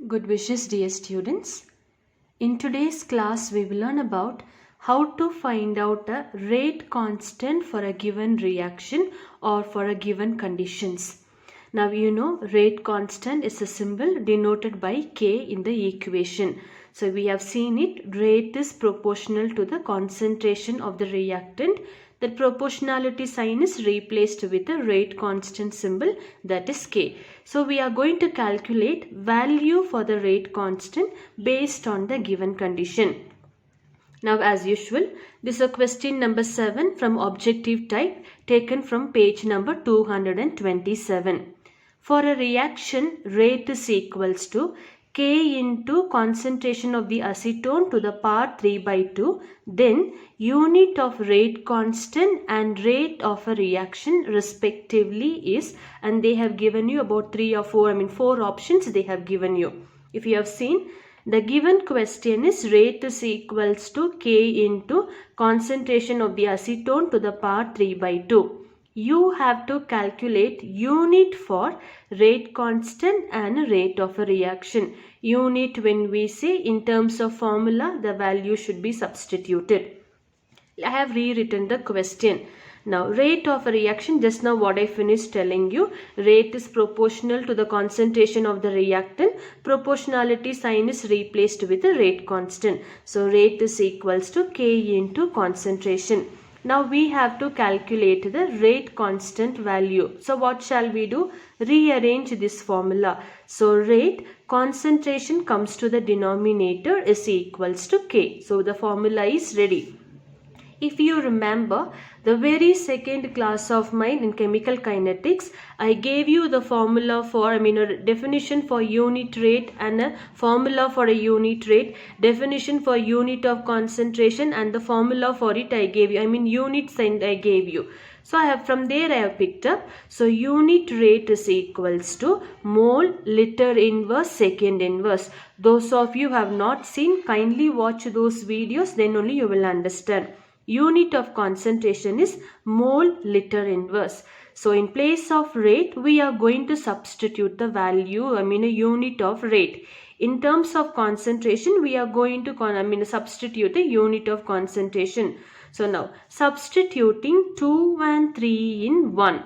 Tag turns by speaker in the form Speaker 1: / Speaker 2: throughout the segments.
Speaker 1: Good wishes, dear students. In today's class, we will learn about how to find out a rate constant for a given reaction or for a given conditions. Now you know rate constant is a symbol denoted by K in the equation. So we have seen it, rate is proportional to the concentration of the reactant. The proportionality sign is replaced with a rate constant symbol, that is K. So we are going to calculate value for the rate constant based on the given condition. Now as usual, this is a question number 7 from objective type taken from page number 227. For a reaction, rate is equals to K into concentration of the acetone to the power 3 by 2, then unit of rate constant and rate of a reaction respectively is, and they have given you about 4 options they have given you. If you have seen, the given question is rate is equals to K into concentration of the acetone to the power 3 by 2. You have to calculate unit for rate constant and rate of a reaction. Unit, when we say in terms of formula, the value should be substituted. I have rewritten the question. Now rate of a reaction, just now what I finished telling you, rate is proportional to the concentration of the reactant. Proportionality sign is replaced with a rate constant. So rate is equals to K into concentration. Now we have to calculate the rate constant value. So what shall we do? Rearrange this formula. So rate concentration comes to the denominator is equals to K. So the formula is ready. If you remember the very second class of mine in chemical kinetics, I gave you the formula for, a definition for unit rate and a formula for a unit rate, definition for unit of concentration, and the formula for it I gave you, unit sign I gave you. So I have, from there I have picked up. So unit rate is equals to mole liter inverse second inverse. Those of you who have not seen, kindly watch those videos, then only you will understand. Unit of concentration is mole liter inverse. So in place of rate, we are going to substitute the value, a unit of rate. In terms of concentration, we are going to substitute a unit of concentration. So now substituting 2 and 3 in 1.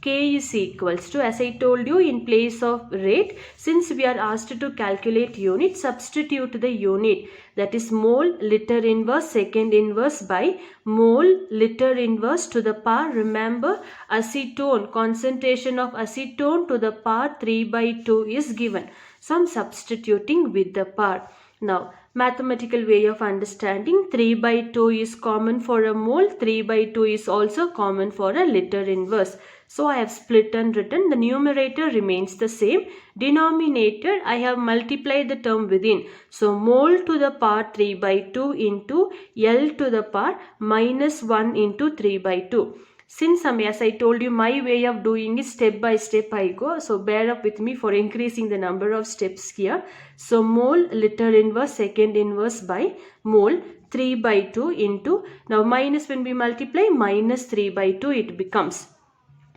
Speaker 1: K is equals to, as I told you, in place of rate, since we are asked to calculate unit, substitute the unit, that is mole liter inverse second inverse by mole liter inverse to the power, remember, acetone, concentration of acetone to the power 3 by 2 is given. So I am substituting with the power. Now mathematical way of understanding, 3 by 2 is common for a mole, 3 by 2 is also common for a liter inverse. So I have split and written, the numerator remains the same, denominator I have multiplied the term within. So mole to the power 3 by 2 into L to the power minus 1 into 3 by 2. Since as I told you, my way of doing is step by step I go. So bear up with me for increasing the number of steps here. So mole liter inverse second inverse by mole 3 by 2 into, now minus when we multiply, minus 3 by 2 it becomes.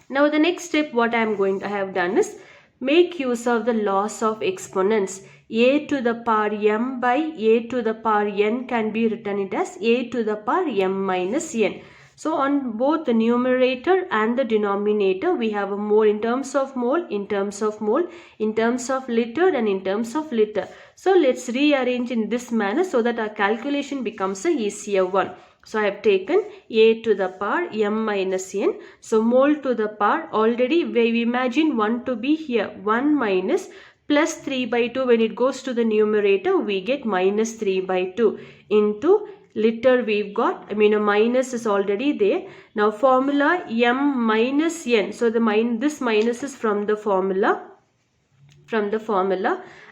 Speaker 1: Now the next step what I have done is make use of the laws of exponents. A to the power m by a to the power n can be written it as a to the power m minus n. So on both the numerator and the denominator, we have a mole in terms of mole, in terms of mole, in terms of liter, and in terms of liter. So let's rearrange in this manner so that our calculation becomes a easier one. So I have taken a to the power m minus n. So mole to the power, already we imagine 1 to be here, 1 minus plus 3 by 2. When it goes to the numerator, we get minus 3 by 2 into liter we've got, a minus is already there. Now formula m minus n. So this minus is from the formula.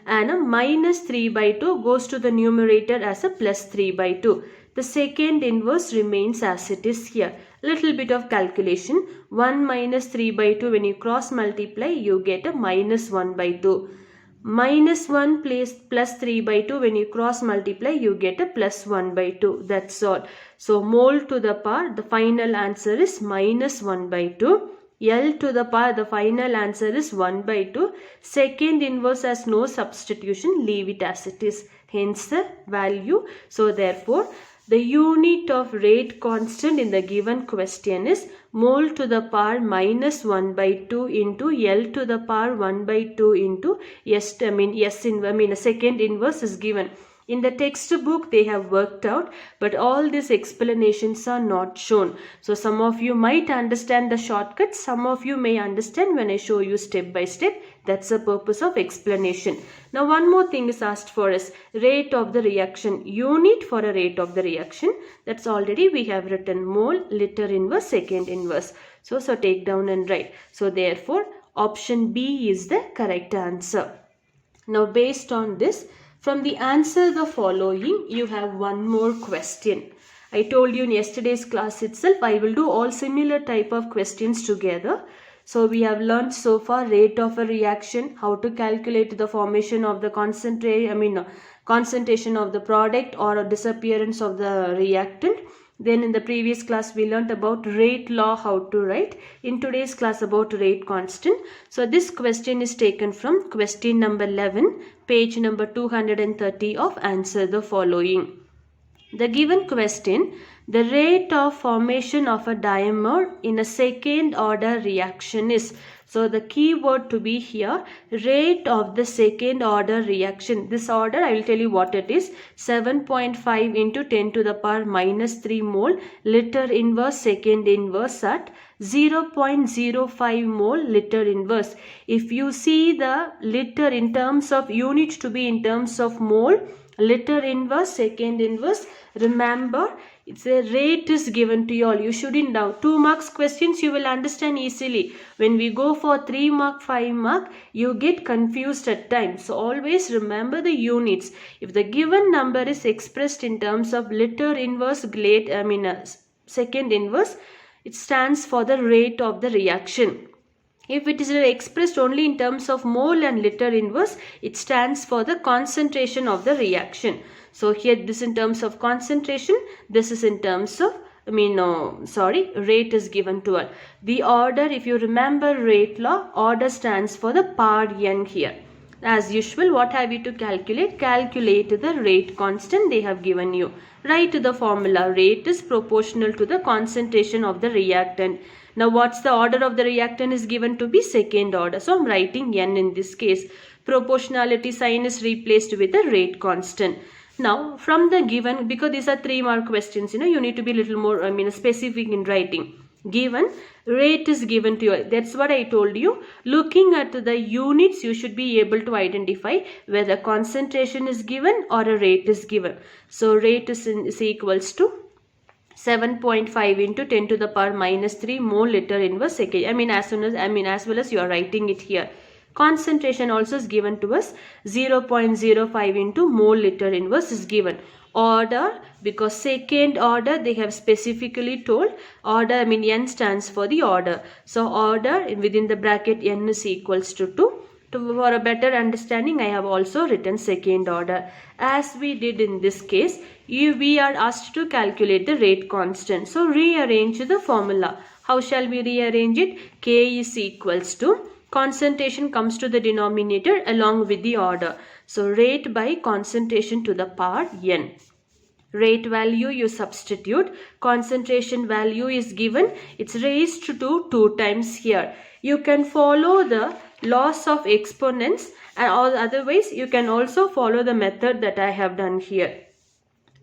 Speaker 1: And a minus 3 by 2 goes to the numerator as a plus 3 by 2. The second inverse remains as it is here. Little bit of calculation. 1 minus 3 by 2, when you cross multiply, you get a minus 1 by 2. Minus 1 plus 3 by 2, when you cross multiply, you get a plus 1 by 2. That's all. So mole to the power, the final answer is minus 1 by 2 L to the power, the final answer is 1 by 2. Second inverse has no substitution, leave it as it is. Hence the value. So therefore, the unit of rate constant in the given question is mole to the power minus 1 by 2 into L to the power 1 by 2 into second inverse is given. In the textbook they have worked out, but all these explanations are not shown. So some of you might understand the shortcuts, some of you may understand when I show you step by step. That's the purpose of explanation. Now one more thing is asked for us, rate of the reaction, unit for a rate of the reaction. That's already we have written, mole, liter inverse, second inverse. So take down and write. So therefore option B is the correct answer. Now based on this, from the answer the following, you have one more question. I told you in yesterday's class itself, I will do all similar type of questions together. So we have learned so far rate of a reaction, how to calculate the formation of the concentration of the product or a disappearance of the reactant. Then in the previous class we learnt about rate law, how to write. In today's class about rate constant. So this question is taken from question number 11, page number 230 of answer the following. The given question, the rate of formation of a dimer in a second order reaction is. So the key word to be here, rate of the second order reaction. This order I will tell you what it is. 7.5 into 10 to the power minus 3 mole liter inverse second inverse at 0.05 mole liter inverse. If you see the liter in terms of unit to be in terms of mole, liter inverse, second inverse, remember it's a rate is given to you all. You shouldn't doubt. 2 marks questions you will understand easily. When we go for 3 mark, 5 mark, you get confused at times. So always remember the units. If the given number is expressed in terms of liter inverse, second inverse, it stands for the rate of the reaction. If it is expressed only in terms of mole and liter inverse, it stands for the concentration of the reaction. So here this in terms of concentration, this is in terms of rate is given to us. The order, if you remember rate law, order stands for the power n here. As usual, what have you to calculate? Calculate the rate constant they have given you. Write the formula. Rate is proportional to the concentration of the reactant. Now what's the order of the reactant is given to be second order. So I'm writing n in this case. Proportionality sign is replaced with the rate constant. Now from the given, because these are 3 mark questions, you need to be a little more specific in writing. Given rate is given to you. That's what I told you. Looking at the units, you should be able to identify whether concentration is given or a rate is given. So rate is equals to 7.5 into 10 to the power minus 3 mole liter inverse second. As well as you are writing it here. Concentration also is given to us. 0.05 into mole liter inverse is given. Order, because second order they have specifically told, order n stands for the order. So order within the bracket n is equals to 2. For a better understanding, I have also written second order. As we did in this case, we are asked to calculate the rate constant. So rearrange the formula. How shall we rearrange it? K is equals to, concentration comes to the denominator along with the order. So rate by concentration to the power n. Rate value you substitute. Concentration value is given. It's raised to 2 times here. You can follow the laws of exponents, and otherwise you can also follow the method that I have done here.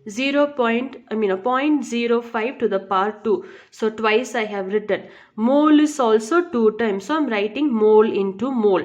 Speaker 1: 0.05 to the power 2. So twice I have written. Mole is also 2 times. So I'm writing mole into mole.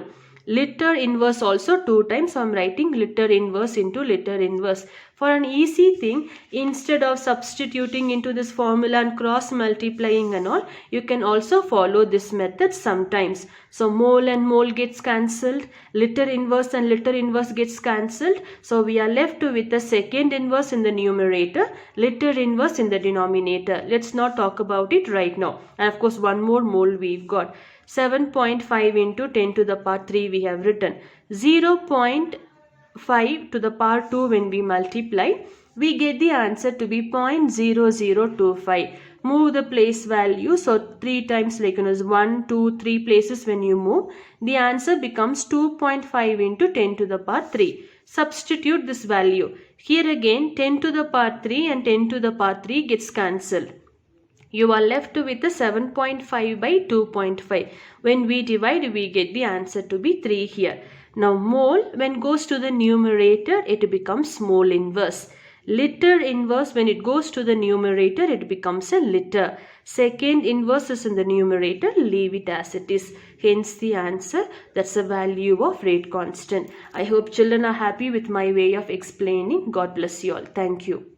Speaker 1: Liter inverse also 2 times. So I'm writing liter inverse into liter inverse. For an easy thing, instead of substituting into this formula and cross multiplying and all, you can also follow this method sometimes. So mole and mole gets cancelled, liter inverse and liter inverse gets cancelled. So we are left with the second inverse in the numerator, liter inverse in the denominator. Let's not talk about it right now. And of course one more mole we've got. 7.5 into 10 to the power 3 we have written. 0.5 to the power 2 when we multiply, we get the answer to be 0.0025. move the place value. So 3 times, like 1, 2, 3 places when you move, the answer becomes 2.5 into 10 to the power 3. Substitute this value. Here again 10 to the power 3 and 10 to the power 3 gets cancelled. You are left with a 7.5 by 2.5. When we divide, we get the answer to be 3 here. Now mole, when goes to the numerator, it becomes mole inverse. Liter inverse, when it goes to the numerator, it becomes a liter. Second inverse is in the numerator, leave it as it is. Hence the answer, that's the value of rate constant. I hope children are happy with my way of explaining. God bless you all. Thank you.